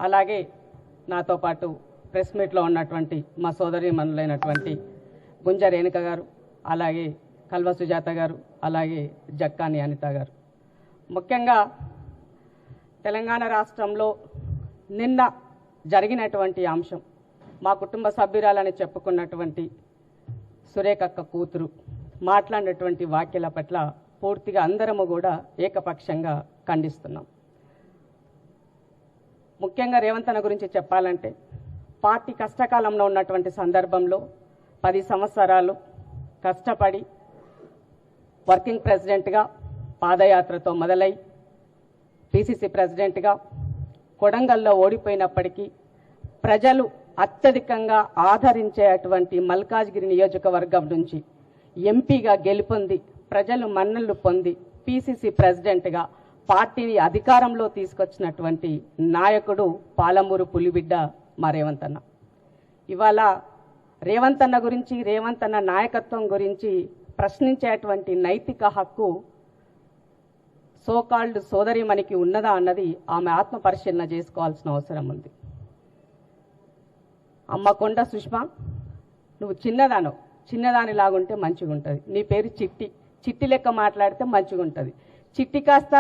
అలాగే నాతో పాటు ప్రెస్ మీట్లో ఉన్నటువంటి మా సోదరీమణులైనటువంటి గుంజ రేణుక గారు, అలాగే కల్వ సుజాత గారు, అలాగే జక్కాని అనిత గారు. ముఖ్యంగా తెలంగాణ రాష్ట్రంలో నిన్న జరిగినటువంటి అంశం, మా కుటుంబ సభ్యురాలని చెప్పుకున్నటువంటి సురేఖక్క కూతురు మాట్లాడినటువంటి వ్యాఖ్యల పట్ల పూర్తిగా అందరము కూడా ఏకపక్షంగా ఖండిస్తున్నాం. ముఖ్యంగా రేవంత్ అన్న గురించి చెప్పాలంటే, పార్టీ కష్టకాలంలో ఉన్నటువంటి సందర్భంలో 10 సంవత్సరాలు కష్టపడి వర్కింగ్ ప్రెసిడెంట్గా పాదయాత్రతో మొదలై పిసిసి ప్రెసిడెంట్గా కొడంగల్లో ఓడిపోయినప్పటికీ ప్రజలు అత్యధికంగా ఆదరించేటువంటి మల్కాజ్గిరి నియోజకవర్గం నుంచి ఎంపీగా గెలుపొంది ప్రజలు మన్ననలు పొంది పిసిసి ప్రెసిడెంట్గా పార్టీని అధికారంలో తీసుకొచ్చినటువంటి నాయకుడు పాలమూరు పులిబిడ్డ మా రేవంత్ అన్న. ఇవాళ రేవంత్ అన్న గురించి, రేవంత్ అన్న నాయకత్వం గురించి ప్రశ్నించేటువంటి నైతిక హక్కు సోకాల్డ్ సోదరిమణికి ఉన్నదా అన్నది ఆమె ఆత్మ పరిశీలన చేసుకోవాల్సిన అవసరం ఉంది. అమ్మ కొండ సుష్మా, నువ్వు చిన్నదానిలాగుంటే మంచిగా ఉంటుంది. నీ పేరు చిట్టి లెక్క మాట్లాడితే మంచిగా ఉంటుంది. చిట్టి కాస్త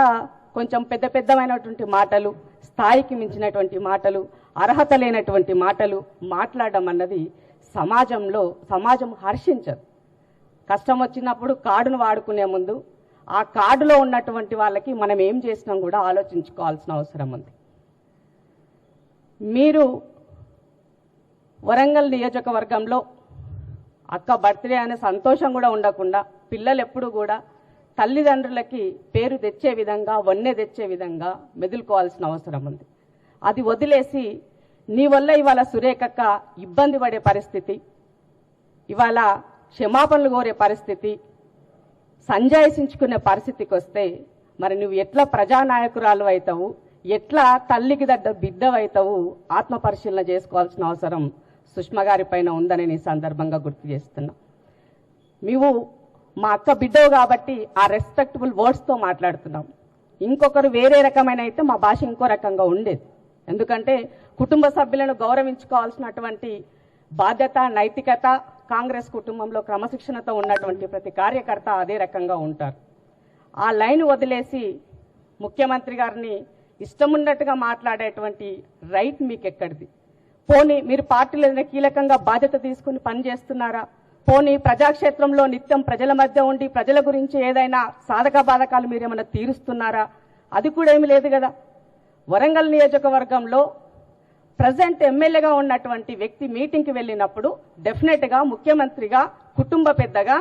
కొంచెం పెద్దమైనటువంటి మాటలు, స్థాయికి మించినటువంటి మాటలు, అర్హత లేనటువంటి మాటలు మాట్లాడడం అన్నది సమాజం హర్షించదు. కష్టం వచ్చినప్పుడు కార్డును వాడుకునే ముందు ఆ కార్డులో ఉన్నటువంటి వాళ్ళకి మనం ఏం చేసినాం కూడా ఆలోచించుకోవాల్సిన అవసరం ఉంది. మీరు వరంగల్ నియోజకవర్గంలో అక్క బర్త్డే అనే సంతోషం కూడా ఉండకుండా పిల్లలు ఎప్పుడు కూడా తల్లిదండ్రులకి పేరు తెచ్చే విధంగా, వన్నె తెచ్చే విధంగా మెదులుకోవాల్సిన అవసరం ఉంది. అది వదిలేసి నీ వల్ల ఇవాళ సురేఖక్క ఇబ్బంది పడే పరిస్థితి, ఇవాళ క్షమాపణలు కోరే పరిస్థితి, సంజాయిషించుకునే పరిస్థితికి వస్తే మరి నువ్వు ఎట్లా ప్రజానాయకురాలు అవుతావు, ఎట్లా తల్లికి దడ్డ బిడ్డవైతావు ఆత్మ పరిశీలన చేసుకోవాల్సిన అవసరం సుష్మా గారి పైన ఉందని నీ సందర్భంగా గుర్తు చేస్తున్నా. నీవు మా అక్క బిడ్డవు కాబట్టి ఆ రెస్పెక్టబుల్ వర్డ్స్తో మాట్లాడుతున్నాం. ఇంకొకరు వేరే రకమైన అయితే మా భాష ఇంకో రకంగా ఉండేది. ఎందుకంటే కుటుంబ సభ్యులను గౌరవించుకోవాల్సినటువంటి బాధ్యత, నైతికత కాంగ్రెస్ కుటుంబంలో క్రమశిక్షణతో ఉన్నటువంటి ప్రతి కార్యకర్త అదే రకంగా ఉంటారు. ఆ లైన్ వదిలేసి ముఖ్యమంత్రి గారిని ఇష్టమున్నట్టుగా మాట్లాడేటువంటి రైట్ మీకు ఎక్కడిది? పోనీ మీరు పార్టీలో కీలకంగా బాధ్యత తీసుకుని పనిచేస్తున్నారా? పోనీ ప్రజాక్షేత్రంలో నిత్యం ప్రజల మధ్య ఉండి ప్రజల గురించి ఏదైనా సాధక బాధకాలు మీరేమైనా తీరుస్తున్నారా? అది కూడా ఏమీ లేదు కదా. వరంగల్ నియోజకవర్గంలో ప్రజెంట్ ఎమ్మెల్యేగా ఉన్నటువంటి వ్యక్తి మీటింగ్కి వెళ్ళినప్పుడు డెఫినెట్గా ముఖ్యమంత్రిగా, కుటుంబ పెద్దగా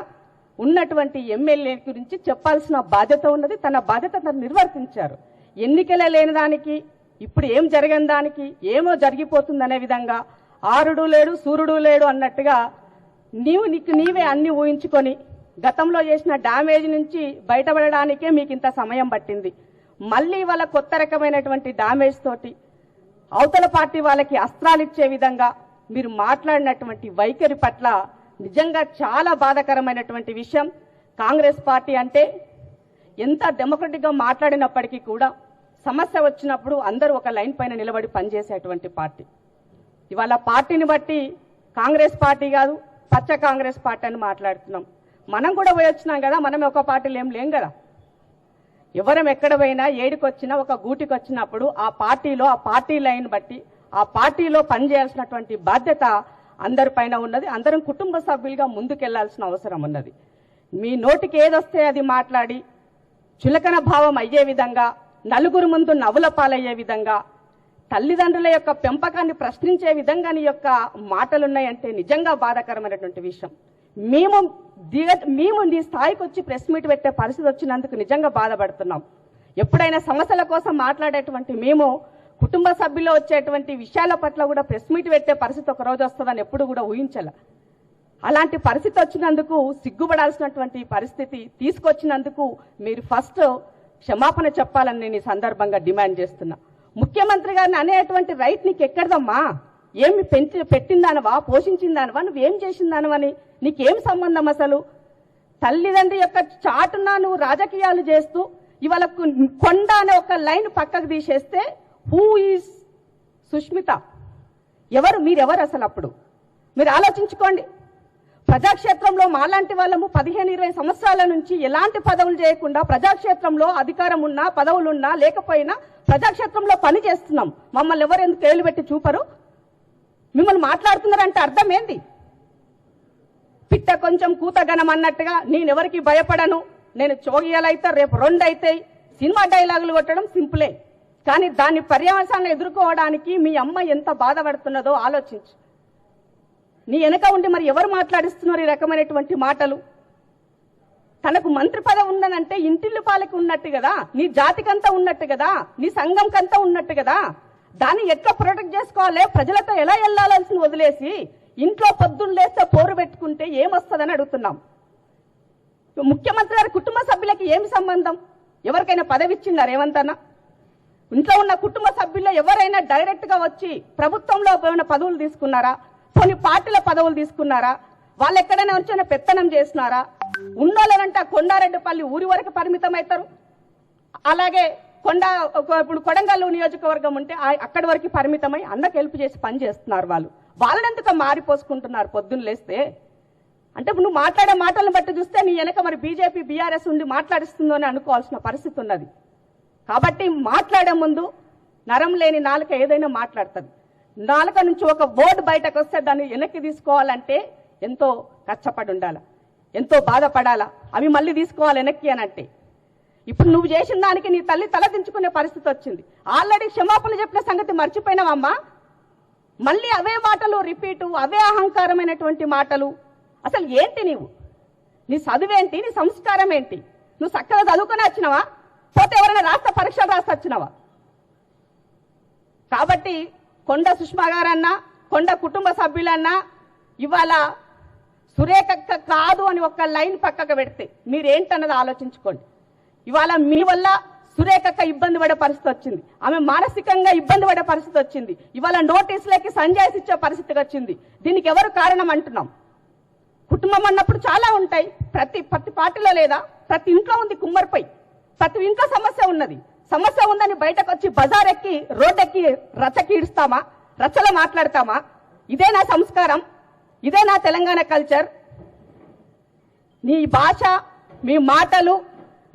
ఉన్నటువంటి ఎమ్మెల్యే గురించి చెప్పాల్సిన బాధ్యత ఉన్నది. తన బాధ్యత తను నిర్వర్తించారు. ఎన్నికలే లేని దానికి, ఇప్పుడు ఏం జరగని దానికి ఏమో జరిగిపోతుందనే విధంగా ఆరుడు లేడు సూర్యుడు లేడు అన్నట్టుగా నీవే అన్ని ఊహించుకొని గతంలో చేసిన డ్యామేజ్ నుంచి బయటపడడానికే మీకు ఇంత సమయం పట్టింది. మళ్ళీ వాళ్ళ కొత్త రకమైనటువంటి డ్యామేజ్ తోటి అవతల పార్టీ వాళ్ళకి అస్త్రాలు ఇచ్చే విధంగా మీరు మాట్లాడినటువంటి వైఖరి పట్ల నిజంగా చాలా బాధాకరమైనటువంటి విషయం. కాంగ్రెస్ పార్టీ అంటే ఎంత డెమోక్రటిక్గా మాట్లాడినప్పటికీ కూడా సమస్య వచ్చినప్పుడు అందరూ ఒక లైన్ పైన నిలబడి పనిచేసేటువంటి పార్టీ. ఇవాళ పార్టీని బట్టి కాంగ్రెస్ పార్టీ కాదు, పచ్చ కాంగ్రెస్ పార్టీ అని మాట్లాడుతున్నాం. మనం కూడా పోయి వచ్చినాం కదా, మనం ఒక పార్టీలో ఏం లేం కదా. ఎవరం ఎక్కడ పోయినా ఏడికొచ్చినా ఒక గూటికి వచ్చినప్పుడు ఆ పార్టీలో, ఆ పార్టీ లైన్ బట్టి ఆ పార్టీలో పనిచేయాల్సినటువంటి బాధ్యత అందరిపైన ఉన్నది. అందరం కుటుంబ సభ్యులుగా ముందుకెళ్లాల్సిన అవసరం ఉన్నది. మీ నోటికి ఏదొస్తే అది మాట్లాడి చులకన భావం అయ్యే విధంగా, నలుగురు ముందు నవ్వుల పాలయ్యే విధంగా, తల్లిదండ్రుల యొక్క పెంపకాన్ని ప్రశ్నించే విధంగా నీ యొక్క మాటలున్నాయంటే నిజంగా బాధాకరమైనటువంటి విషయం. మేము నీ స్థాయికి వచ్చి ప్రెస్ మీట్ పెట్టే పరిస్థితి వచ్చినందుకు నిజంగా బాధపడుతున్నాం. ఎప్పుడైనా సమస్యల కోసం మాట్లాడేటువంటి మేము కుటుంబ సభ్యుల్లో వచ్చేటువంటి విషయాల పట్ల కూడా ప్రెస్ మీట్ పెట్టే పరిస్థితి ఒక రోజు వస్తుందని ఎప్పుడు కూడా ఊహించాల. అలాంటి పరిస్థితి వచ్చినందుకు సిగ్గుపడాల్సినటువంటి పరిస్థితి తీసుకొచ్చినందుకు మీరు ఫస్ట్ క్షమాపణ చెప్పాలని నేను ఈ సందర్భంగా డిమాండ్ చేస్తున్నా. ముఖ్యమంత్రి గారిని అనేటువంటి రైట్ నీకు ఎక్కడదమ్మా? ఏమి పెట్టిందానవా, పోషించిందానవా, నువ్వేం చేసిందానవని నీకేం సంబంధం అసలు? తల్లిదండ్రి యొక్క చాటున నువ్వు రాజకీయాలు చేస్తూ ఇవాళ కొండ అనే ఒక లైన్ పక్కకు తీసేస్తే హూ ఈజ్ సుష్మిత ఎవరు? మీరెవరు అసలు? అప్పుడు మీరు ఆలోచించుకోండి. ప్రజాక్షేత్రంలో మాలాంటి వాళ్ళము 15-20 సంవత్సరాల నుంచి ఎలాంటి పదవులు చేయకుండా ప్రజాక్షేత్రంలో అధికారం ఉన్నా పదవులున్నా లేకపోయినా ప్రజాక్షేత్రంలో పని చేస్తున్నాం. మమ్మల్ని ఎవరు ఎందుకు ఏలు పెట్టి చూపరు? మిమ్మల్ని మాట్లాడుతున్నారంటే అర్థం ఏంది? పిట్ట కొంచెం కూతగనం అన్నట్టుగా నేనెవరికి భయపడను, నేను చోగియాలైతే రేపు 2 అయితే సినిమా డైలాగులు కొట్టడం సింపులే. కానీ దాని పర్యవసానాన్ని ఎదుర్కోవడానికి మీ అమ్మ ఎంత బాధపడుతున్నదో ఆలోచించు. నీ వెనక ఉండి మరి ఎవరు మాట్లాడిస్తున్నారు ఈ రకమైనటువంటి మాటలు? తనకు మంత్రి పదవి ఉన్నదంటే ఇంటిల్లి పాలకి ఉన్నట్టు కదా, నీ జాతికంతా ఉన్నట్టు కదా, నీ సంఘంకంతా ఉన్నట్టు కదా. దాన్ని ఎట్లా ప్రొటెక్ట్ చేసుకోవాలి? ప్రజలతో ఎలా వెళ్ళాల్సింది వదిలేసి ఇంట్లో పొద్దున్న లేస్తే పోరు పెట్టుకుంటే ఏమొస్తుందని అడుగుతున్నాం. ముఖ్యమంత్రి గారి కుటుంబ సభ్యులకి ఏమి సంబంధం? ఎవరికైనా పదవి ఇచ్చిందా రేవంత్ అన్న? ఇంట్లో ఉన్న కుటుంబ సభ్యుల్లో ఎవరైనా డైరెక్ట్ గా వచ్చి ప్రభుత్వంలో ఏమైనా పదవులు తీసుకున్నారా? కొన్ని పార్టీల పదవులు తీసుకున్నారా? వాళ్ళు ఎక్కడైనా వచ్చిన పెత్తనం చేసినారా? ఉన్నోళ్ళనంటే కొండారెడ్డిపల్లి ఊరి వరకు పరిమితం అవుతారు. అలాగే ఇప్పుడు కొడంగల్లు నియోజకవర్గం ఉంటే అక్కడి వరకు పరిమితమై అన్నకు హెల్ప్ చేసి పని చేస్తున్నారు. వాళ్ళని ఎందుకు మారిపోసుకుంటున్నారు పొద్దున్న లేస్తే? అంటే నువ్వు మాట్లాడే మాటలను బట్టి చూస్తే నీ వెనక మరి బీజేపీ బీఆర్ఎస్ ఉండి మాట్లాడిస్తుందో అని అనుకోవాల్సిన పరిస్థితి ఉన్నది. కాబట్టి మాట్లాడే ముందు నరం లేని నాలుక ఏదైనా మాట్లాడుతుంది. నాలుక నుంచి ఒక వర్డ్ బయటకు వస్తే దాన్ని వెనక్కి తీసుకోవాలంటే ఎంతో కష్టపడి ఉండాలి, ఎంతో బాధపడాలా. అవి మళ్ళీ తీసుకోవాలి వెనక్కి అని అంటే ఇప్పుడు నువ్వు చేసిన దానికి నీ తల్లి తలదించుకునే పరిస్థితి వచ్చింది. ఆల్రెడీ క్షమాపణలు చెప్పిన సంగతి మర్చిపోయినావమ్మా. మళ్ళీ అవే మాటలు రిపీటు, అవే అహంకారమైనటువంటి మాటలు. అసలు ఏంటి నీవు? నీ చదువేంటి? నీ సంస్కారం ఏంటి? నువ్వు చక్కగా చదువుకొని వచ్చినావా? పోతే ఎవరైనా రాష్ట్ర పరీక్షలు రాసి వచ్చినావా? కాబట్టి కొండ సుష్మా గారన్నా, కొండ కుటుంబ సభ్యులన్నా ఇవాళ సురేఖక్క కాదు అని ఒక లైన్ పక్కకు పెడితే మీరేంటన్నది ఆలోచించుకోండి. ఇవాళ మీ వల్ల సురేఖక్క ఇబ్బంది పడే పరిస్థితి వచ్చింది, ఆమె మానసికంగా ఇబ్బంది పడే పరిస్థితి వచ్చింది. ఇవాళ నోటీసులకి సంజాయిస్ ఇచ్చే పరిస్థితికి వచ్చింది. దీనికి ఎవరు కారణం అంటున్నాం? కుటుంబం అన్నప్పుడు చాలా ఉంటాయి. ప్రతి పార్టీలో లేదా? ప్రతి ఇంట్లో ఉంది కుమ్మరిపై. ప్రతి ఇంట్లో సమస్య ఉన్నది. సమస్య ఉందని బయటకు వచ్చి బజార్ ఎక్కి రోడ్డెక్కి రచ్చకి ఇడుస్తామా? రచ్చలో మాట్లాడతామా? ఇదే నా సంస్కారం, ఇదే నా తెలంగాణ కల్చర్. నీ భాష, మీ మాటలు,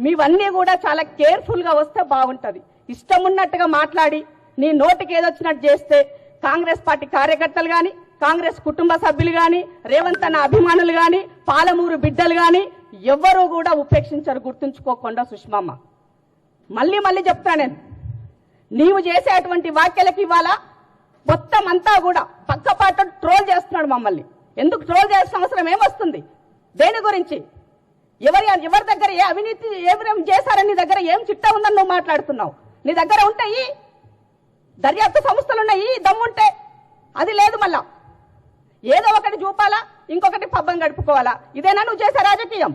మీవన్నీ కూడా చాలా కేర్ఫుల్ గా వస్తే బాగుంటది. ఇష్టం ఉన్నట్టుగా మాట్లాడి నీ నోటికి ఏదొచ్చినట్టు చేస్తే కాంగ్రెస్ పార్టీ కార్యకర్తలు గాని, కాంగ్రెస్ కుటుంబ సభ్యులు గాని, రేవంత్ అన్న అభిమానులు గాని, పాలమూరు బిడ్డలు గాని ఎవ్వరూ కూడా ఉపేక్షించరు. గుర్తుంచుకోకుండా సుష్మమ్మ, మళ్ళీ మళ్ళీ చెప్తా నేను, నీవు చేసేటువంటి వ్యాఖ్యలకి ఇవాళ మొత్తం అంతా కూడా పక్కపాటు ట్రోల్ చేస్తున్నాడు మమ్మల్ని. ఎందుకు ట్రోల్ చేయాల్సిన అవసరం ఏమొస్తుంది? దేని గురించి? ఎవరి దగ్గర ఏ అవినీతి ఏమి చేశారని నీ దగ్గర ఏం చిట్టా ఉందని నువ్వు మాట్లాడుతున్నావు? నీ దగ్గర ఉంటాయి దర్యాప్తు సంస్థలున్నాయి, దమ్ముంటే. అది లేదు. మళ్ళా ఏదో ఒకటి చూపాలా, ఇంకొకటి పబ్బం గడుపుకోవాలా. ఇదేనా నువ్వు చేసే రాజకీయం?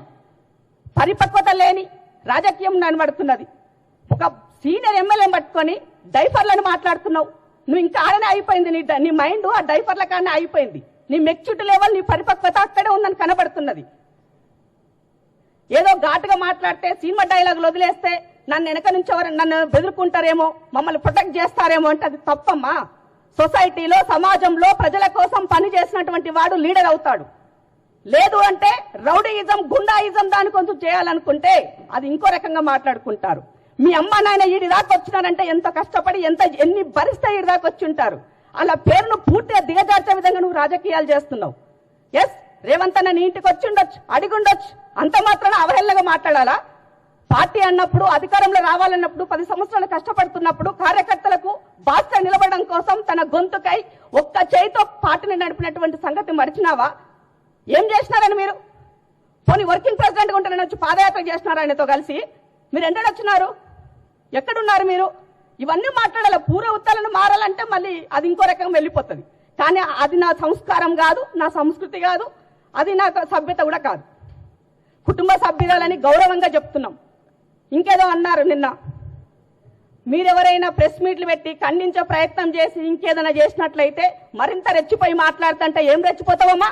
పరిపక్వత లేని రాజకీయం నడబడుతున్నది. ఒక సీనియర్ ఎమ్మెల్యే పట్టుకొని డైఫర్లను మాట్లాడుతున్నావు. నువ్వు ఇంకా ఆడనే అయిపోయింది. నీ మైండ్ ఆ డైఫర్ల కాడనే అయిపోయింది. నీ మెచ్యూరిటీ లెవెల్, నీ పరిపక్వత అక్కడే ఉందని కనబడుతున్నది. ఏదో ఘాటుగా మాట్లాడితే సినిమా డైలాగులు వదిలేస్తే నన్ను వెనక నుంచి ఎవరు నన్ను బెదురుకుంటారేమో, మమ్మల్ని ప్రొటెక్ట్ చేస్తారేమో అంటే అది తప్పమ్మా. సొసైటీలో, సమాజంలో ప్రజల కోసం పని చేసినటువంటి వాడు లీడర్ అవుతాడు. లేదు అంటే రౌడీయిజం, గుండాయిజం దాని కొంచెం చేయాలనుకుంటే అది ఇంకో రకంగా మాట్లాడుకుంటారు. మీ అమ్మ నాయన ఈడి దాకా వచ్చినారంటే ఎంత కష్టపడి ఎన్ని భరిస్తే ఈడి దాకా వచ్చి ఉంటారు. అలా పేరును పూర్తిగా దిగజార్చే విధంగా నువ్వు రాజకీయాలు చేస్తున్నావు. ఎస్, రేవంత్ అన్న నీ ఇంటికి వచ్చి ఉండొచ్చు, అడిగుండొచ్చు. అంత మాత్రాన అవహేళనగా మాట్లాడాలా? పార్టీ అన్నప్పుడు, అధికారంలో రావాలన్నప్పుడు, 10 సంవత్సరాలు కష్టపడుతున్నప్పుడు కార్యకర్తలకు బాధ్యత నిలబడడం కోసం తన గొంతుకై ఒక్క చేయితో పార్టీని నడిపినటువంటి సంగతి మరిచినావా? ఏం చేసినారని మీరు? పోనీ వర్కింగ్ ప్రెసిడెంట్ గా ఉంటారని వచ్చి పాదయాత్ర చేసినారా ఆయనతో కలిసి? మీరు ఎండొచ్చినారు? ఎక్కడున్నారు మీరు? ఇవన్నీ మాట్లాడాలి. పూర్వ ఉత్తరాలను మారాలంటే మళ్ళీ అది ఇంకో రకంగా వెళ్ళిపోతుంది. కానీ అది నా సంస్కారం కాదు, నా సంస్కృతి కాదు, అది నా సభ్యత కూడా కాదు. కుటుంబ సభ్యురాలని గౌరవంగా చెప్తున్నాం. ఇంకేదో అన్నారు నిన్న, మీరెవరైనా ప్రెస్ మీట్లు పెట్టి ఖండించే ప్రయత్నం చేసి ఇంకేదైనా చేసినట్లయితే మరింత రెచ్చిపోయి మాట్లాడుతుంటే ఏం రెచ్చిపోతావమ్మా?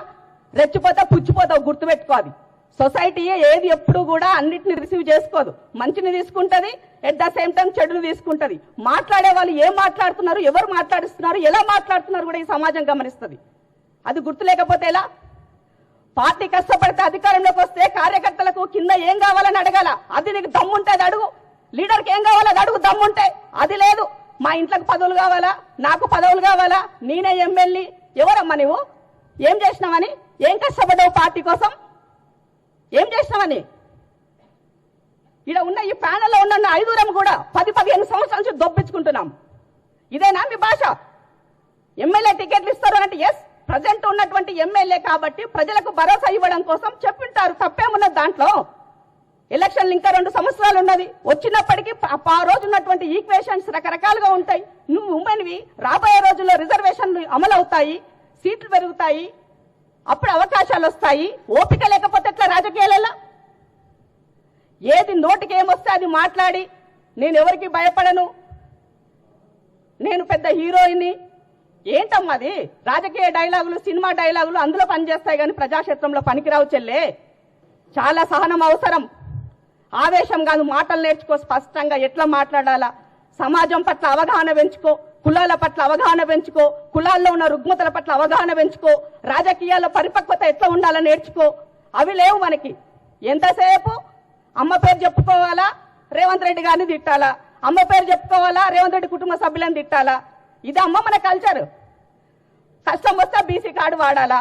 రెచ్చిపోతే పుచ్చిపోతావు, గుర్తుపెట్టుకో. అది సొసైటీ ఏది ఎప్పుడు కూడా అన్నిటిని రిసీవ్ చేసుకోదు, మంచిని తీసుకుంటది, ఎట్ ద సేమ్ టైం చెడుని తీసుకుంటది. మాట్లాడే వాళ్ళు ఏం మాట్లాడుతున్నారు, ఎవరు మాట్లాడిస్తున్నారు, ఎలా మాట్లాడుతున్నారు కూడా ఈ సమాజం గమనిస్తుంది. అది గుర్తు లేకపోతే ఎలా? పార్టీ కష్టపడితే అధికారంలోకి వస్తే కార్యకర్తలకు కింద ఏం కావాలని అడగాల. అది నీకు దమ్ముంటే అది అడుగు, లీడర్కి ఏం కావాలో అది అడుగు దమ్ముంటే. అది లేదు, మా ఇంట్లోకి పదవులు కావాలా, నాకు పదవులు కావాలా, నేనే ఎమ్మెల్యే. ఎవరమ్మా నువ్వు? ఏం చేసినావని? ఏం కష్టపడ్డావు పార్టీ కోసం? ఏం చేసినావని? ఇక్కడ ఉన్న ఈ ప్యానెల్లో ఉన్న 5 కూడా 10-15 సంవత్సరాల నుంచి దొబ్బించుకుంటున్నాం. ఇదేనా మీ భాష? ఎమ్మెల్యే టికెట్లు ఇస్తారు అంటే ఎస్, ప్రజెంట్ ఉన్నటువంటి ఎమ్మెల్యే కాబట్టి ప్రజలకు భరోసా ఇవ్వడం కోసం చెప్పింటారు, తప్పేమున్నది దాంట్లో. ఎలక్షన్లు ఇంకా 2 సంవత్సరాలు ఉన్నది. వచ్చినప్పటికీ ఆ రోజు ఉన్నటువంటి ఈక్వేషన్స్ రకరకాలుగా ఉంటాయి. నువ్వు ఉమెన్వి, రాబోయే రోజుల్లో రిజర్వేషన్లు అమలు అవుతాయి, సీట్లు పెరుగుతాయి, అప్పుడు అవకాశాలు వస్తాయి. ఓపిక లేకపోతే ఎట్లా రాజకీయాలలో? ఏది నోటికి ఏమొస్తే అది మాట్లాడి నేను ఎవరికి భయపడను, నేను పెద్ద హీరోయిన్ని, ఏంటమ్మా అది? రాజకీయ డైలాగులు, సినిమా డైలాగులు అందులో పనిచేస్తాయి కానీ ప్రజాక్షేత్రంలో పనికిరావు చెల్లే. చాలా సహనం అవసరం, ఆవేశం కాదు. మాటలు నేర్చుకో, స్పష్టంగా ఎట్లా మాట్లాడాలా, సమాజం పట్ల అవగాహన పెంచుకో, కులాల పట్ల అవగాహన పెంచుకో, కులాల్లో ఉన్న రుగ్మతల పట్ల అవగాహన పెంచుకో, రాజకీయాల్లో పరిపక్వత ఎట్లా ఉండాలని నేర్చుకో. అవి లేవు మనకి. ఎంతసేపు అమ్మ పేరు చెప్పుకోవాలా, రేవంత్ రెడ్డి గారిని తిట్టాలా, అమ్మ పేరు చెప్పుకోవాలా, రేవంత్ రెడ్డి కుటుంబ సభ్యులను తిట్టాలా. ఇది అమ్మ మన కల్చర్. కష్టం వస్తే బీసీ కార్డు వాడాలా.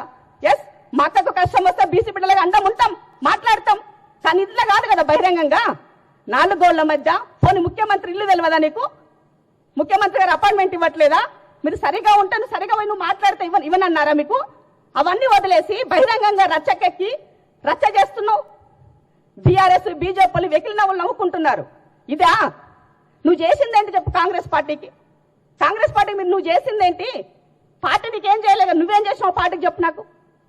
ఎస్, మా అక్కకు కష్టం వస్తే బీసీ బిడ్డలకు అండం ఉంటాం, మాట్లాడతాం. కానీ ఇట్లా కాదు కదా బహిరంగంగా 4 గోళ్ల మధ్య. పోనీ ముఖ్యమంత్రి ఇల్లు తెలియదా నీకు? ముఖ్యమంత్రి గారు అపాయింట్మెంట్ ఇవ్వట్లేదా? మీరు సరిగా ఉంటే సరిగా నువ్వు మాట్లాడితే ఇవ్వనన్నారా మీకు? అవన్నీ వదిలేసి బహిరంగంగా రచ్చకెక్కి రచ్చ చేస్తున్నావు. బీఆర్ఎస్ బీజేపీలు వెకిలి నవ్వులు నవ్వుకుంటున్నారు. ఇదా నువ్వు చేసిందేంటి చెప్పు? కాంగ్రెస్ పార్టీకి మీరు నువ్వు చేసిందేంటి? పార్టీ నీకేం చేయలేదు, నువ్వేం చేసినావు పార్టీకి చెప్పు నాకు.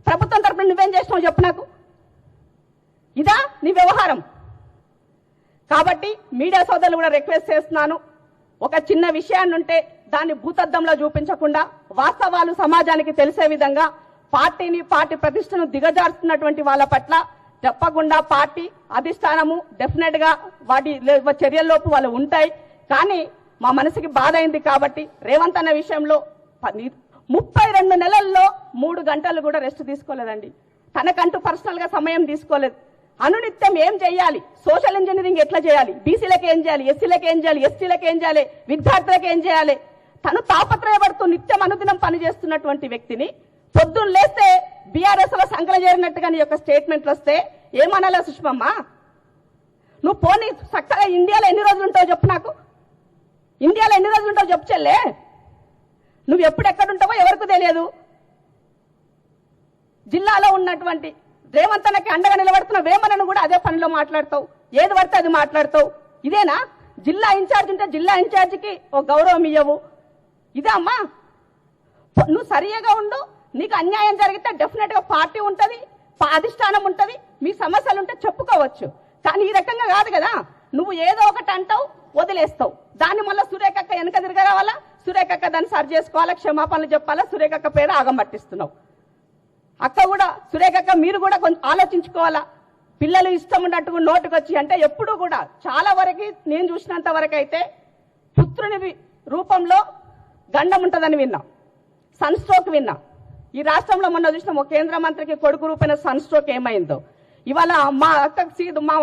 ప్రభుత్వం తరపున నువ్వేం చేసినావు చెప్పు నాకు. ఇదా నీ వ్యవహారం? కాబట్టి మీడియా సోదరులు కూడా రిక్వెస్ట్ చేస్తున్నాను, ఒక చిన్న విషయాన్ని ఉంటే దాన్ని భూతద్దంలో చూపించకుండా వాస్తవాలు సమాజానికి తెలిసే విధంగా పార్టీని, పార్టీ ప్రతిష్టను దిగజారుతున్నటువంటి వాళ్ళ పట్ల తప్పకుండా పార్టీ అధిష్టానము డెఫినెట్ గా వాటి చర్యల్లోపు వాళ్ళు ఉంటాయి. కానీ మా మనసుకి బాధ అయింది కాబట్టి రేవంత్ అన్న విషయంలో 32 నెలల్లో 3 గంటలు కూడా రెస్ట్ తీసుకోలేదండి. తనకంటూ పర్సనల్ గా సమయం తీసుకోలేదు. అనునిత్యం ఏం చేయాలి, సోషల్ ఇంజనీరింగ్ ఎట్లా చేయాలి, బీసీలకు ఏం చేయాలి, ఎస్సీలకు ఏం చేయాలి, ఎస్టీలకు ఏం చేయాలి, విద్యార్థులకు ఏం చేయాలి, తను తాపత్రయపడుతూ నిత్యం అనుదినం పనిచేస్తున్నటువంటి వ్యక్తిని పొద్దున్న లేస్తే బీఆర్ఎస్ లో సంకల చేరినట్టుగా నీ యొక్క స్టేట్మెంట్లు వస్తే ఏమనాలా సుష్మమ్మ? నువ్వు పోనీ చక్కగా ఇండియాలో ఎన్ని రోజులు ఉంటావు చెప్పు నాకు. ఇండియాలో ఎన్ని రోజులు ఉంటావు చెప్పు చెల్లే. నువ్వు ఎప్పుడెక్కడుంటావో ఎవరికి తెలియదు. జిల్లాలో ఉన్నటువంటి రేవంత్ అన్నకి అండగా నిలబడుతున్న వేమనను కూడా అదే పనిలో మాట్లాడతావు, ఏది పడితే అది మాట్లాడతావు. ఇదేనా? జిల్లా ఇన్ఛార్జ్ ఉంటే జిల్లా ఇన్ఛార్జికి ఒక గౌరవం ఇయ్యవు. ఇదే అమ్మా? నువ్వు సరిగా ఉండు, నీకు అన్యాయం జరిగితే డెఫినెట్ గా పార్టీ ఉంటది, అధిష్టానం ఉంటది, మీ సమస్యలు ఉంటే చెప్పుకోవచ్చు. కానీ ఈ రకంగా కాదు కదా. నువ్వు ఏదో ఒకటి అంటావు, వదిలేస్తావు. దాన్ని మళ్ళీ సురేఖక్క వెనక తిరగ రావాలా, సురేఖక్క దాన్ని సరి చేసుకోవాలా, క్షమాపణలు చెప్పాలా, సురేఖక్క పేరు ఆగం పట్టిస్తున్నావు. అక్క కూడా, సురేఖక్క మీరు కూడా కొంచెం ఆలోచించుకోవాలా. పిల్లలు ఇష్టం ఉన్నట్టుగా నోటుకు వచ్చి అంటే ఎప్పుడు కూడా చాలా వరకు నేను చూసినంత వరకు అయితే పుత్రుని రూపంలో గండం ఉంటుందని విన్నా, సన్ స్ట్రోక్ విన్నా. ఈ రాష్ట్రంలో మొన్న చూసిన ఒక కేంద్ర మంత్రికి కొడుకు రూపైన సన్ స్ట్రోక్ ఏమైందో, ఇవాళ మా అక్కకి మా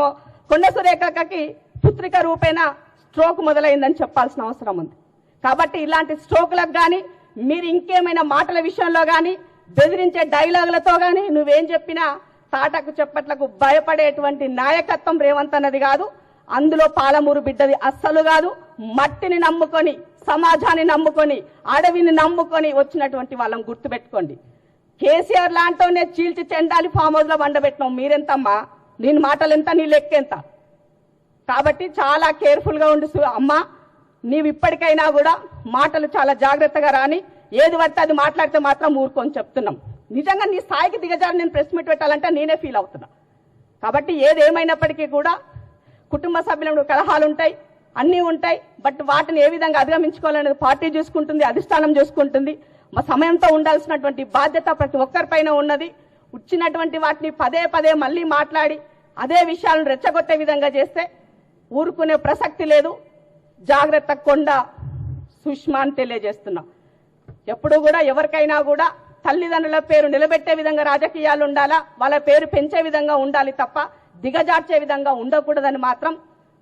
కొండ సురేఖకి పుత్రిక రూపైన స్ట్రోక్ మొదలైందని చెప్పాల్సిన అవసరం ఉంది. కాబట్టి ఇలాంటి స్ట్రోక్లకు కానీ, మీరు ఇంకేమైనా మాటల విషయంలో కానీ, బెదిరించే డైలాగులతో కానీ నువ్వేం చెప్పినా తాటకు చెప్పట్లకు భయపడేటువంటి నాయకత్వం రేవంత్ అన్నది కాదు. అందులో పాలమూరు బిడ్డది అస్సలు కాదు. మట్టిని నమ్ముకొని, సమాజాన్ని నమ్ముకొని, అడవిని నమ్ముకొని వచ్చినటువంటి వాళ్ళని గుర్తుపెట్టుకోండి. కేసీఆర్ లాంటోనే చీల్చి చెండాలి ఫామ్ హౌస్ లో వండబెట్టినావు. మీరెంతమ్మా? నీ మాటలు ఎంత, నీ లెక్కెంత? కాబట్టి చాలా కేర్ఫుల్ గా ఉండు అమ్మా. నీవు ఇప్పటికైనా కూడా మాటలు చాలా జాగ్రత్తగా రాని, ఏది పడితే అది మాట్లాడితే మాత్రం ఊరుకొని చెప్తున్నాం. నిజంగా నీ స్థాయికి దిగజారి నేను ప్రెస్ మీట్ పెట్టాలంటే నేనే ఫీల్ అవుతున్నా. కాబట్టి ఏదేమైనప్పటికీ కూడా కుటుంబ సభ్యుల కలహాలు ఉంటాయి, అన్నీ ఉంటాయి. బట్ వాటిని ఏ విధంగా అధిగమించుకోవాలనేది పార్టీ చూసుకుంటుంది, అధిష్టానం చూసుకుంటుంది. మా సమయంతో ఉండాల్సినటువంటి బాధ్యత ప్రతి ఒక్కరిపైన ఉన్నది. వచ్చినటువంటి వాటిని పదే పదే మళ్ళీ మాట్లాడి అదే విషయాలను రెచ్చగొట్టే విధంగా చేస్తే ఊరుకునే ప్రసక్తి లేదు. జాగ్రత్త కొండ సుష్మా అని తెలియజేస్తున్నా. ఎప్పుడు కూడా ఎవరికైనా కూడా తల్లిదండ్రుల పేరు నిలబెట్టే విధంగా రాజకీయాలు ఉండాలా, వాళ్ళ పేరు పెంచే విధంగా ఉండాలి తప్ప దిగజార్చే విధంగా ఉండకూడదని మాత్రం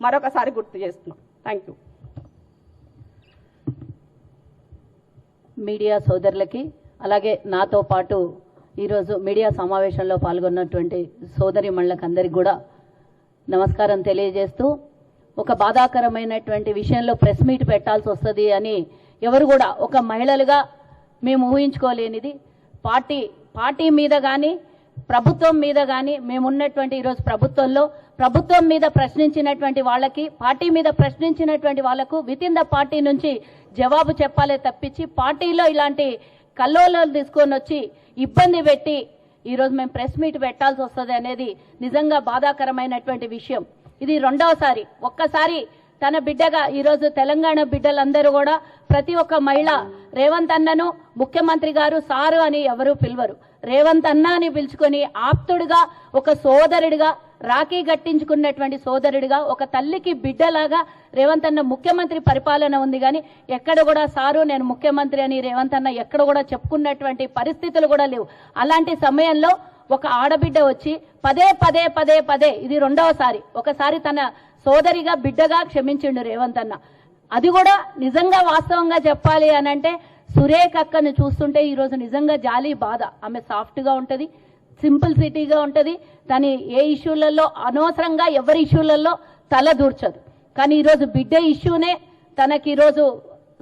మరొకసారి గుర్తు చేస్తున్నాం. Thank you. మీడియా సోదరులకి అలాగే నాతో పాటు ఈరోజు మీడియా సమావేశంలో పాల్గొన్నటువంటి సోదరిమణులకు అందరికీ కూడా నమస్కారం తెలియజేస్తూ, ఒక బాధాకరమైనటువంటి విషయంలో ప్రెస్ మీట్ పెట్టాల్సి వస్తుంది అని ఎవరు కూడా ఒక మహిళలుగా మేము ఊహించుకోలేనిది. పార్టీ మీద కానీ ప్రభుత్వం మీద కానీ మేమున్నటువంటి ఈరోజు ప్రభుత్వం మీద ప్రశ్నించినటువంటి వాళ్ళకి, పార్టీ మీద ప్రశ్నించినటువంటి వాళ్లకు విత్ ఇన్ ద పార్టీ నుంచి జవాబు చెప్పాలే తప్పించి పార్టీలో ఇలాంటి కల్లోలాలు తీసుకొని వచ్చి ఇబ్బంది పెట్టి ఈరోజు మేము ప్రెస్ మీట్ పెట్టాల్సి వస్తుంది అనేది నిజంగా బాధాకరమైనటువంటి విషయం. ఇది రెండవసారి. ఒక్కసారి తన బిడ్డగా ఈరోజు తెలంగాణ బిడ్డలందరూ కూడా ప్రతి ఒక్క మహిళ రేవంత్ అన్నను ముఖ్యమంత్రి గారు సారు అని ఎవరూ పిలవరు. రేవంత్ అన్న అని పిలుచుకొని ఆప్తుడిగా, ఒక సోదరుడిగా, రాఖీ గట్టించుకున్నటువంటి సోదరుడిగా, ఒక తల్లికి బిడ్డలాగా రేవంత్ అన్న ముఖ్యమంత్రి పరిపాలన ఉంది. కానీ ఎక్కడ కూడా సారు నేను ముఖ్యమంత్రి అని రేవంత్ అన్న ఎక్కడ కూడా చెప్పుకున్నటువంటి పరిస్థితులు కూడా లేవు. అలాంటి సమయంలో ఒక ఆడబిడ్డ వచ్చి పదే ఇది రెండవసారి, ఒకసారి తన సోదరిగా బిడ్డగా క్షమించిండు రేవంత్ అన్న. అది కూడా నిజంగా వాస్తవంగా చెప్పాలి అనంటే సురేఖ అక్కను చూస్తుంటే ఈరోజు నిజంగా జాలి బాధ. ఆమె సాఫ్ట్గా ఉంటుంది, సింపుల్ సిటీగా ఉంటుంది. తను ఏ ఇష్యూలలో అనవసరంగా ఎవరి ఇష్యూలలో తల దూర్చదు. కానీ ఈరోజు బిడ్డ ఇష్యూనే తనకి ఈరోజు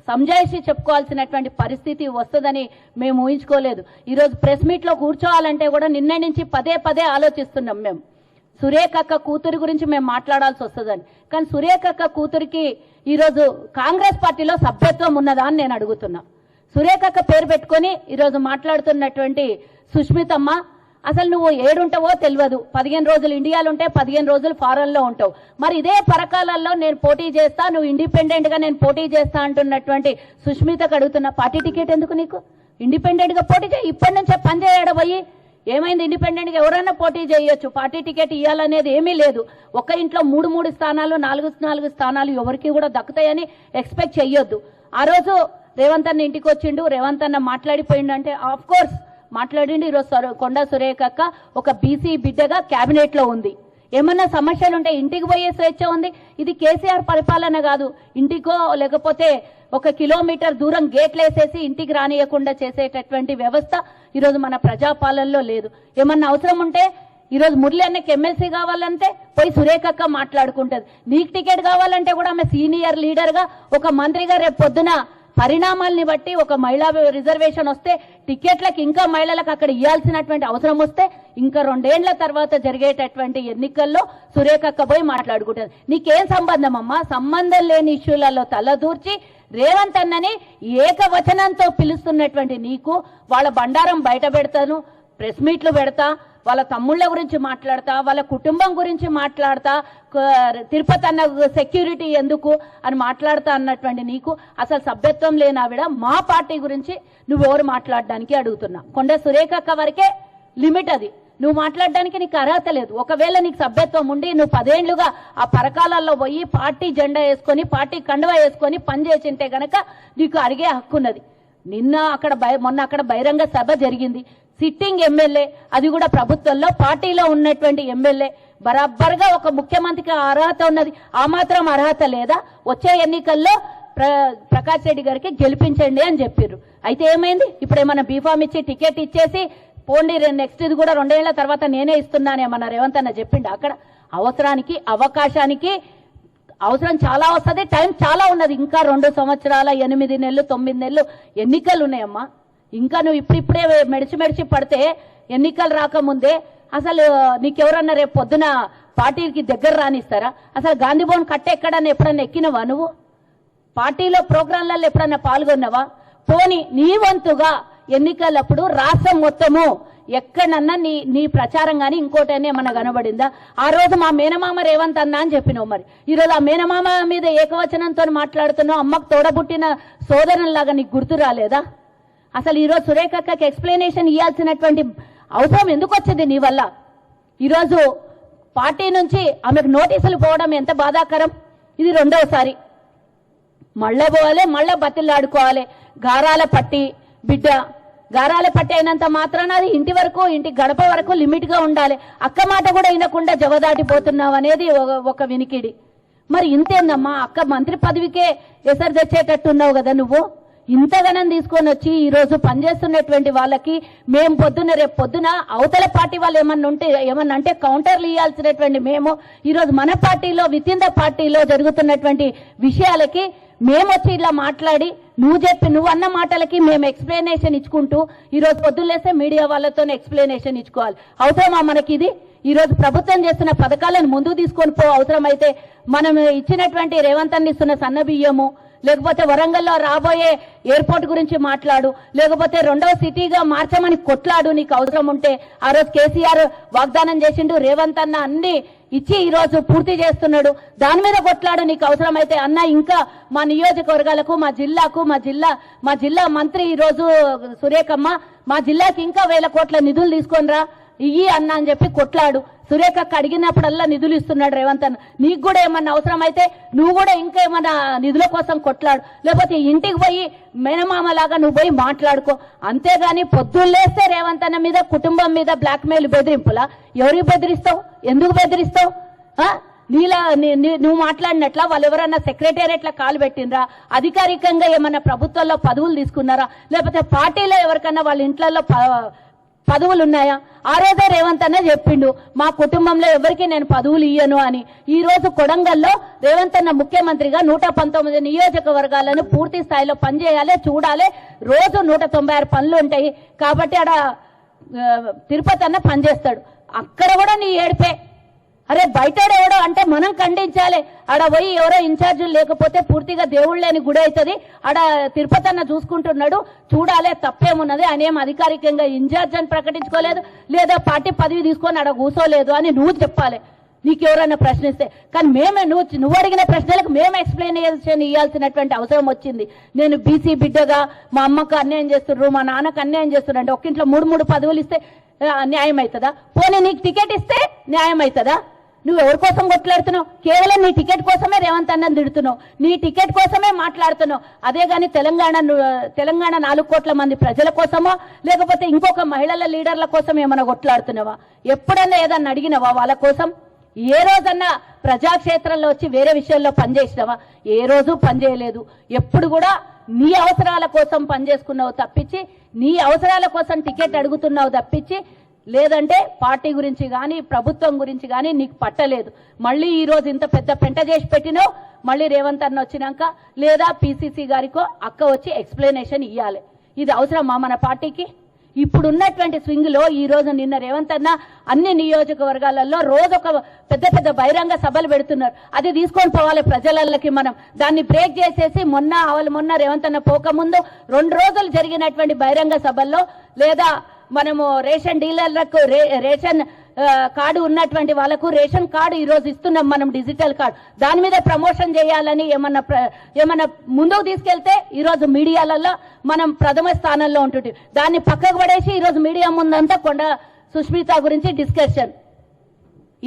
సంజాయిషి చెప్పుకోవాల్సినటువంటి పరిస్థితి వస్తుందని మేము ఊహించుకోలేదు. ఈరోజు ప్రెస్ మీట్లో కూర్చోవాలంటే కూడా నిన్న నుంచి పదే ఆలోచిస్తున్నాం మేము. సురేఖ అక్క కూతురు గురించి మేము మాట్లాడాల్సి వస్తుందని. కానీ సురేఖ అక్క కూతురికి ఈరోజు కాంగ్రెస్ పార్టీలో సభ్యత్వం ఉన్నదా అని నేను అడుగుతున్నా. సురేఖ అక్క పేరు పెట్టుకొని ఈరోజు మాట్లాడుతున్నటువంటి సుష్మితమ్మ, అసలు నువ్వు ఏడుంటావో తెలియదు. 15 రోజులు ఇండియాలో ఉంటే 15 రోజులు ఫారెన్లో ఉంటావు. మరి ఇదే పరకాలలో నేను పోటీ చేస్తా, నువ్వు ఇండిపెండెంట్ గా నేను పోటీ చేస్తా అంటున్నటువంటి సుష్మితకు అడుగుతున్నా, పార్టీ టికెట్ ఎందుకు నీకు? ఇండిపెండెంట్ గా పోటీ చేయి. ఇప్పటి నుంచే పనిచేయడబోయి ఏమైంది? ఇండిపెండెంట్ గా ఎవరైనా పోటీ చేయొచ్చు. పార్టీ టికెట్ ఇవ్వాలనేది ఏమీ లేదు. ఒక ఇంట్లో 3 స్థానాలు 4 స్థానాలు ఎవరికి కూడా దక్కుతాయని ఎక్స్పెక్ట్ చెయ్యొద్దు. ఆ రోజు రేవంత్ అన్న ఇంటికి వచ్చిండు, రేవంత్ అన్న మాట్లాడిపోయిండు అంటే ఆఫ్ కోర్స్ మాట్లాడిండు. ఈరోజు కొండా సురేఖ అక్క ఒక బీసీ బిడ్డగా కేబినెట్ లో ఉంది. ఏమన్నా సమస్యలుంటే ఇంటికి పోయే స్వేచ్ఛ ఉంది. ఇది కేసీఆర్ పరిపాలన కాదు. ఇంటికో లేకపోతే 1 కిలోమీటర్ దూరం గేట్లు వేసేసి ఇంటికి రానియకుండా చేసేటటువంటి వ్యవస్థ ఈరోజు మన ప్రజాపాలనలో లేదు. ఏమన్నా అవసరం ఉంటే ఈరోజు మురళి అన్నకి ఎమ్మెల్సీ కావాలంటే పోయి సురేఖ అక్క మాట్లాడుకుంటది. నీకు టికెట్ కావాలంటే కూడా ఆమె సీనియర్ లీడర్ గా, ఒక మంత్రిగా రేపు పొద్దున పరిణామాల్ని బట్టి ఒక మహిళా రిజర్వేషన్ వస్తే టికెట్లకు ఇంకా మహిళలకు అక్కడ ఇవ్వాల్సినటువంటి అవసరం వస్తే ఇంకా 2 ఏళ్ల తర్వాత జరిగేటటువంటి ఎన్నికల్లో సురేఖక్క పోయి మాట్లాడుకుంటుంది. నీకేం సంబంధం అమ్మా? సంబంధం లేని ఇష్యూలలో తలదూర్చి రేవంత్ అన్నని ఏకవచనంతో పిలుస్తున్నటువంటి నీకు వాళ్ళ బండారం బయట పెడతాను, ప్రెస్ మీట్లు పెడతా, వాళ్ళ తమ్ముళ్ళ గురించి మాట్లాడతా, వాళ్ళ కుటుంబం గురించి మాట్లాడతా, తిరుపతి అన్న సెక్యూరిటీ ఎందుకు అని మాట్లాడతా అన్నటువంటి నీకు అసలు సభ్యత్వం లేని ఆవిడ మా పార్టీ గురించి నువ్వెవరు మాట్లాడడానికి అడుగుతున్నా. కొండ సురేఖక్క వరకే లిమిట్ అది. నువ్వు మాట్లాడడానికి నీకు అర్హత లేదు. ఒకవేళ నీకు సభ్యత్వం ఉండి నువ్వు 10 ఏళ్లుగా ఆ పరకాలలో పోయి పార్టీ జెండా వేసుకొని, పార్టీ కండువా వేసుకొని పనిచేసింటే గనక నీకు అడిగే హక్కున్నది. మొన్న అక్కడ బహిరంగ సభ జరిగింది. సిట్టింగ్ ఎమ్మెల్యే, అది కూడా ప్రభుత్వంలో పార్టీలో ఉన్నటువంటి ఎమ్మెల్యే, బరాబర్గా ఒక ముఖ్యమంత్రికి అర్హత ఉన్నది. ఆ మాత్రం అర్హత లేదా? వచ్చే ఎన్నికల్లో ప్రకాష్ రెడ్డి గారికి గెలిపించండి అని చెప్పారు. అయితే ఏమైంది? ఇప్పుడు ఏమన్నా బీఫామ్ ఇచ్చి టికెట్ ఇచ్చేసి పోండి, నెక్స్ట్ ఇది కూడా 2 ఏళ్ల తర్వాత నేనే ఇస్తున్నానేమన్నా రేవంత్ అన్న చెప్పిండు. అక్కడ అవసరానికి అవకాశానికి అవసరం చాలా వస్తుంది, టైం చాలా ఉన్నది. ఇంకా 2 సంవత్సరాల 8 నెలలు 9 నెలలు ఎన్నికలు ఉన్నాయమ్మా. ఇంకా నువ్వు ఇప్పుడిప్పుడే మెడిచి పడితే ఎన్నికలు రాకముందే అసలు నీకెవరన్నా రేపు పొద్దున పార్టీకి దగ్గర రానిస్తారా? అసలు గాంధీ భవన్ ఎక్కడన్నా ఎప్పుడన్నా ఎక్కినవా? నువ్వు పార్టీలో ప్రోగ్రాంలలో ఎప్పుడన్నా పాల్గొన్నావా? పోని నీ వంతుగా ఎన్నికలప్పుడు రాష్ట్రం మొత్తము ఎక్కడన్నా నీ ప్రచారం కానీ ఇంకోటనే ఏమన్నా కనబడిందా? ఆ రోజు మా మేనమామ రేవంత్ అన్న అని చెప్పినావు. మరి ఈరోజు ఆ మేనమామ మీద ఏకవచనంతో మాట్లాడుతున్నావు. అమ్మకు తోడబుట్టిన సోదరులాగా నీకు గుర్తు రాలేదా? అసలు ఈరోజు సురేఖక్కకి ఎక్స్ప్లెనేషన్ ఇవ్వాల్సినటువంటి అవసరం ఎందుకు వచ్చింది నీ వల్ల? ఈరోజు పార్టీ నుంచి ఆమెకు నోటీసులు పోవడం ఎంత బాధాకరం. ఇది రెండవసారి. మళ్ళా పోవాలి, మళ్ళా బతిల్లాడుకోవాలి. గారాల పట్టి బిడ్డ, గారాల పట్టి అయినంత మాత్రాన అది ఇంటి వరకు, ఇంటి గడప వరకు లిమిట్ గా ఉండాలి. అక్క మాట కూడా వినకుండా జవదాటిపోతున్నావు అనేది ఒక వినికిడి. మరి ఇంతేందమ్మా, అక్క మంత్రి పదవికే ఎసరు తెచ్చేటట్టున్నావు కదా నువ్వు. ఇంతగానం తీసుకొని వచ్చి ఈ రోజు పనిచేస్తున్నటువంటి వాళ్ళకి మేము పొద్దున్న రేపు పొద్దున అవతల పార్టీ వాళ్ళు ఏమన్నా అంటే కౌంటర్లు ఇవ్వాల్సినటువంటి మేము ఈరోజు మన పార్టీలో విత్ ఇన్ ద పార్టీలో జరుగుతున్నటువంటి విషయాలకి మేము వచ్చి ఇలా మాట్లాడి నువ్వు అన్న మాటలకి మేము ఎక్స్ప్లెనేషన్ ఇచ్చుకుంటూ ఈరోజు పొద్దున్నేస్తే మీడియా వాళ్ళతో ఎక్స్ప్లెనేషన్ ఇచ్చుకోవాలి. అవసరమా మనకి ఇది? ఈరోజు ప్రభుత్వం చేస్తున్న పథకాలను ముందుకు తీసుకొని అవసరమైతే మనం ఇచ్చినటువంటి రేవంత్ అన్న ఇస్తున్న సన్న బియ్యము, లేకపోతే వరంగల్లో రాబోయే ఎయిర్పోర్ట్ గురించి మాట్లాడు, లేకపోతే రెండవ సిటీగా మార్చమని కొట్లాడు నీకు అవసరం ఉంటే. ఆ రోజు కేసీఆర్ వాగ్దానం చేసిండు, రేవంత్ అన్న అన్ని ఇచ్చి ఈ రోజు పూర్తి చేస్తున్నాడు. దాని మీద కొట్లాడు నీకు అవసరమైతే. అన్న ఇంకా మా నియోజకవర్గాలకు, మా జిల్లాకు, మా జిల్లా మంత్రి ఈ రోజు సురేఖమ్మ మా జిల్లాకి ఇంకా 1000 కోట్ల నిధులు తీసుకొనిరా ఇయ్యి అన్న అని చెప్పి కొట్లాడు. సురేఖకు అడిగినప్పుడల్లా నిధులు ఇస్తున్నాడు రేవంత్ అన్న. నీకు కూడా ఏమన్నా అవసరమైతే నువ్వు కూడా ఇంకా ఏమన్నా నిధుల కోసం కొట్లాడు, లేకపోతే ఇంటికి పోయి మేనమామలాగా నువ్వు పోయి మాట్లాడుకో. అంతేగాని పొద్దున్నేస్తే రేవంత్ అన్న మీద, కుటుంబం మీద బ్లాక్మెయిల్ బెదిరింపులా? ఎవరికి బెదిరిస్తావు? ఎందుకు బెదిరిస్తావు? నీలా నువ్వు మాట్లాడినట్లా వాళ్ళు ఎవరన్నా సెక్రటేరియట్లా కాలు పెట్టినరా? అధికారికంగా ఏమన్నా ప్రభుత్వంలో పదవులు తీసుకున్నారా? లేకపోతే పార్టీలో ఎవరికన్నా వాళ్ళ ఇంట్లలో పదవులు ఉన్నాయా? ఆ రోజే రేవంత్ అన్న చెప్పిండు, మా కుటుంబంలో ఎవరికి నేను పదవులు ఇయ్యను అని. ఈ రోజు కొడంగల్లో రేవంత్ అన్న ముఖ్యమంత్రిగా 119 నియోజకవర్గాలను పూర్తి స్థాయిలో పనిచేయాలి, చూడాలి. రోజు 196 పనులు ఉంటాయి కాబట్టి ఆడ తిరుపతి అన్న పనిచేస్తాడు. అక్కడ కూడా నీ ఏడిపే. అరే బయటడెవడో అంటే మనం ఖండించాలి. ఆడ పోయి ఎవరో ఇన్ఛార్జీలు లేకపోతే పూర్తిగా దేవుళ్ళు లేని గుడి అవుతుంది. ఆడ తిరుపతి అన్న చూసుకుంటున్నాడు, చూడాలి. తప్పేమున్నది? ఆయన ఏం అధికారికంగా ఇన్ఛార్జ్ అని ప్రకటించుకోలేదు, లేదా పార్టీ పదవి తీసుకొని ఆడ కూర్చోలేదు అని నువ్వు చెప్పాలి నీకెవరన్నా ప్రశ్నిస్తే. కానీ నువ్వు అడిగిన ప్రశ్నలకు మేము ఎక్స్ప్లెనేషన్ ఇవ్వాల్సినటువంటి అవసరం వచ్చింది. నేను బీసీ బిడ్డగా మా అమ్మకు అన్యాయం చేస్తున్నారు, మా నాన్నకు అన్యాయం చేస్తున్నారు అంటే ఒక్కింట్లో 3 పదవులు ఇస్తే న్యాయం అవుతుందా? పోనీ నీకు టికెట్ ఇస్తే న్యాయం అవుతుందా? నువ్వు ఎవరి కోసం కొట్లాడుతున్నావు? కేవలం నీ టికెట్ కోసమే రేవంత్ అన్నని తిడుతున్నావు, నీ టికెట్ కోసమే మాట్లాడుతున్నావు. అదే గాని తెలంగాణ 4 కోట్ల మంది ప్రజల కోసమో లేకపోతే ఇంకొక మహిళల లీడర్ల కోసం ఏమైనా కొట్లాడుతున్నావా? ఎప్పుడన్నా ఏదన్నా అడిగినవా వాళ్ళ కోసం? ఏ రోజన్నా ప్రజాక్షేత్రంలో వచ్చి వేరే విషయంలో పనిచేసినావా? ఏ రోజు పనిచేయలేదు. ఎప్పుడు కూడా నీ అవసరాల కోసం పనిచేసుకున్నావు తప్పించి, నీ అవసరాల కోసం టికెట్ అడుగుతున్నావు తప్పించి, లేదంటే పార్టీ గురించి కానీ ప్రభుత్వం గురించి కానీ నీకు పట్టలేదు. మళ్ళీ ఈ రోజు ఇంత పెద్ద పెంట చేసి పెట్టినావు. మళ్ళీ రేవంత్ అన్న వచ్చినాక లేదా పిసిసి గారికో అక్క వచ్చి ఎక్స్ప్లెనేషన్ ఇవ్వాలి. ఇది అవసరమా మన పార్టీకి? ఇప్పుడున్నటువంటి స్వింగ్ లో ఈ రోజు నిన్న రేవంత్ అన్న అన్ని నియోజకవర్గాలలో రోజు ఒక పెద్ద బహిరంగ సభలు పెడుతున్నారు. అది తీసుకొని పోవాలి ప్రజలకి. మనం దాన్ని బ్రేక్ చేసేసి మొన్న రేవంత్ అన్న పోకముందు 2 రోజులు జరిగినటువంటి బహిరంగ సభల్లో, లేదా మనము రేషన్ డీలర్లకు రేషన్ కార్డు ఉన్నటువంటి వాళ్ళకు రేషన్ కార్డు ఈ రోజు ఇస్తున్నాం మనం, డిజిటల్ కార్డు. దాని మీద ప్రమోషన్ చేయాలని ఏమన్నా ముందుకు తీసుకెళ్తే ఈ రోజు మీడియాలలో మనం ప్రథమ స్థానంలో ఉంటుంటే దాన్ని పక్కకు పడేసి ఈ రోజు మీడియా ముందంతా కొండ సుష్మిత గురించి డిస్కషన్,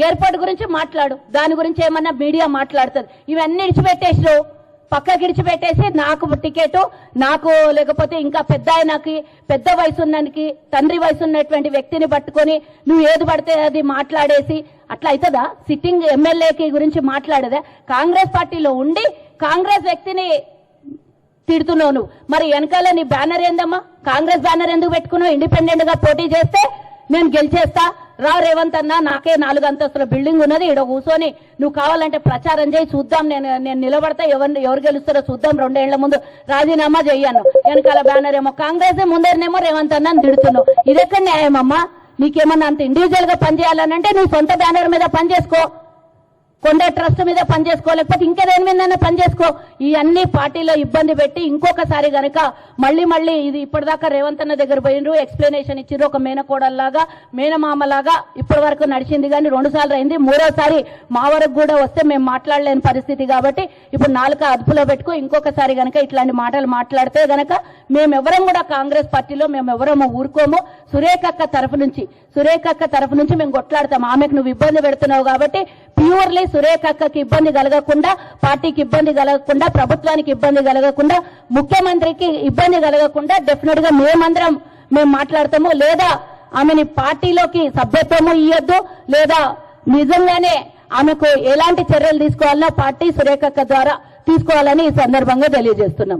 ఎయిర్పోర్ట్ గురించి మాట్లాడు, దాని గురించి ఏమన్నా మీడియా మాట్లాడుతుంది. ఇవన్నీ ఇడిచిపెట్టేసినావు, పక్కకి ఇడిచిపెట్టేసి నాకు టికెట్, నాకు లేకపోతే ఇంకా పెద్ద వయసు ఉన్నకి, తండ్రి వయసు ఉన్నటువంటి వ్యక్తిని పట్టుకొని నువ్వు ఏది పడితే అది మాట్లాడేసి అట్లా అవుతుందా? సిట్టింగ్ ఎమ్మెల్యేకి గురించి మాట్లాడేదా? కాంగ్రెస్ పార్టీలో ఉండి కాంగ్రెస్ వ్యక్తిని తిడుతున్నావు నువ్వు. మరి వెనకాల నీ బ్యానర్ ఏందమ్మా? కాంగ్రెస్ బ్యానర్ ఎందుకు పెట్టుకున్నావు? ఇండిపెండెంట్ గా పోటీ చేస్తే నేను గెలిచేస్తా, రా రేవంత్ అన్న, నాకే 4 అంతస్తుల బిల్డింగ్ ఉన్నది, ఇక్కడ కూర్చొని నువ్వు కావాలంటే ప్రచారం చేయి, చూద్దాం, నేను నిలబడతా, ఎవరు గెలుస్తారో చూద్దాం, 2 ఏళ్ల ముందు రాజీనామా చెయ్యాను. వెనకాల బ్యానర్ ఏమో కాంగ్రెస్, ముందరనేమో రేవంత్ అన్న తిడుతున్నావు. ఇదెక్కడ న్యాయమమ్మా? నీకేమన్నా అంత ఇండివిజువల్ గా పనిచేయాలనంటే నువ్వు సొంత బ్యానర్ మీద పనిచేసుకో. కొండ ట్రస్ట్ మీద పనిచేసుకోలేకపోతే ఇంకేదేని మీదైనా పనిచేసుకో. ఈ అన్ని పార్టీలో ఇబ్బంది పెట్టి ఇంకొకసారి గనక మళ్ళీ ఇది ఇప్పటిదాకా రేవంత్ అన్న దగ్గర పోయినరు, ఎక్స్ప్లెనేషన్ ఇచ్చిర్రు, ఒక మేనకోడల్లాగా మేనమామలాగా ఇప్పటి వరకు నడిచింది. కానీ 2 సార్లు అయింది, 3వసారి మా వరకు కూడా వస్తే మేము మాట్లాడలేని పరిస్థితి. కాబట్టి ఇప్పుడు 4 అదుపులో పెట్టుకో. ఇంకొకసారి గనక ఇట్లాంటి మాటలు మాట్లాడితే గనక మేమెవరం కూడా కాంగ్రెస్ పార్టీలో మేమెవరము ఊరుకోము. సురేఖక్క తరఫు నుంచి మేము కొట్లాడతాం. ఆమెకు నువ్వు ఇబ్బంది పెడుతున్నావు కాబట్టి ప్యూర్లీ సురేఖక్కకి ఇబ్బంది కలగకుండా, పార్టీకి ఇబ్బంది కలగకుండా, ప్రభుత్వానికి ఇబ్బంది కలగకుండా, ముఖ్యమంత్రికి ఇబ్బంది కలగకుండా డెఫినెట్ గా మేము మాట్లాడతాము. లేదా ఆమెని పార్టీలోకి సభ్యత్వము ఇవ్వద్దు, లేదా నిజంగానే ఆమెకు ఎలాంటి చర్యలు తీసుకోవాలన్నా పార్టీ సురేఖక్క ద్వారా తీసుకోవాలని ఈ సందర్భంగా తెలియజేస్తున్నాం.